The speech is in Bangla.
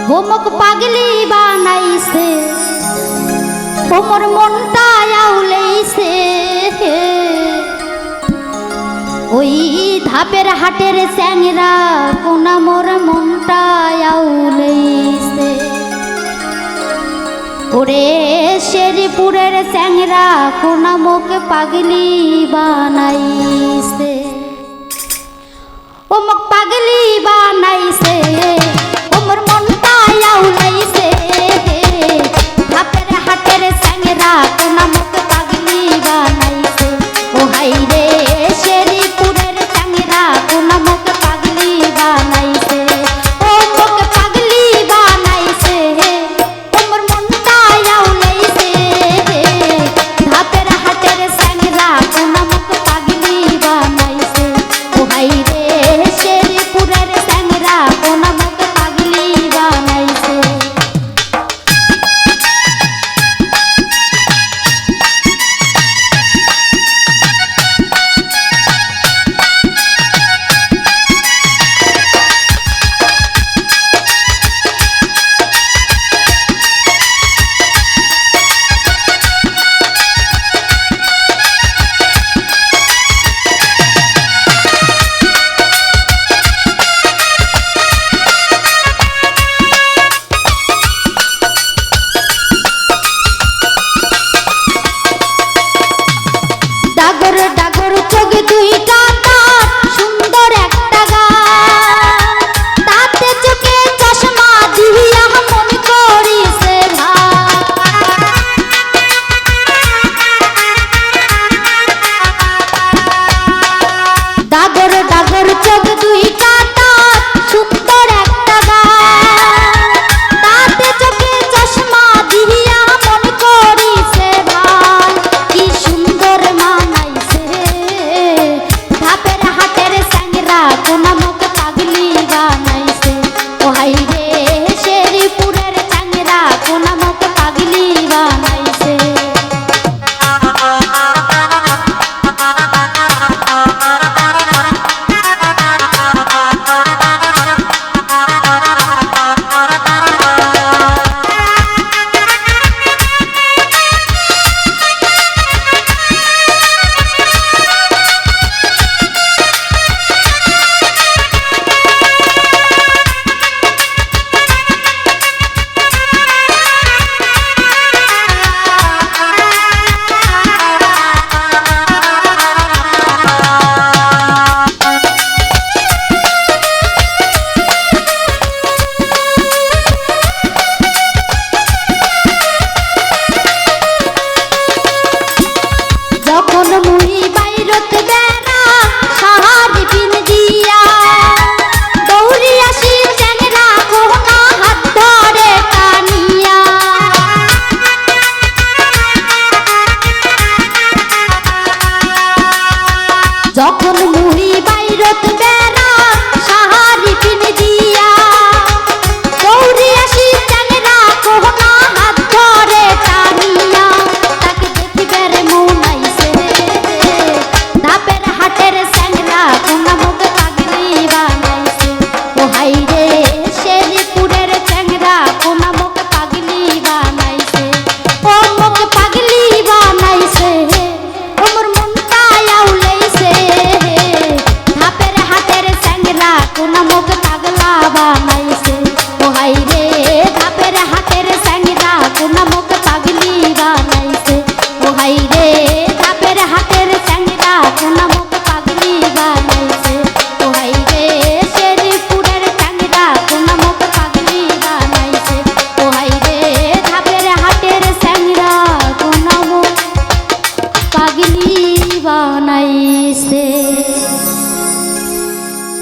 হোমক পাগলি বানাইছে ওমর মনটা আউলেইছে ওই ধাপের হাটের চ্যাংরা কোনা মোর মনটা আউলেইছে ওরে শেরিপুরের চ্যাংরা কোনা মুখ পাগলি বানাইছে ওমক পাগলি বানাইছে ওমর মনটা আউলাইছে ধাপের হাটের চ্যাংরা কোনা মুখ পাগলি বানাইছে ও হাই রে শেরিপুরের চ্যাংরা কোনা মুখ পাগলি বানাইছে ও মুখ পাগলি বানাইছে ওমর মনটা আউলাইছে ধাপের হাটের চ্যাংরা কোনা মুখ পাগলি বানাইছে ও হাই রে শেরিপুরের চ্যাংরা কোনা মুখ পাগলি বানাইছে ডাগর ডাগর চোখ দুইটা তার সুন্দর একটা গান তাতে চোখে চশমা দিয়া মন করিছে ডাগর ডাগর চোখ দুইটা তার সুন্দর একটা গান তাতে চোখে চশমা দিয়া মন করিছে ভাই কি সুন্দর মানাইছে ধাপের হাটের চ্যাংরা কোনা মুখ পাগলি বানাইছে ও হাই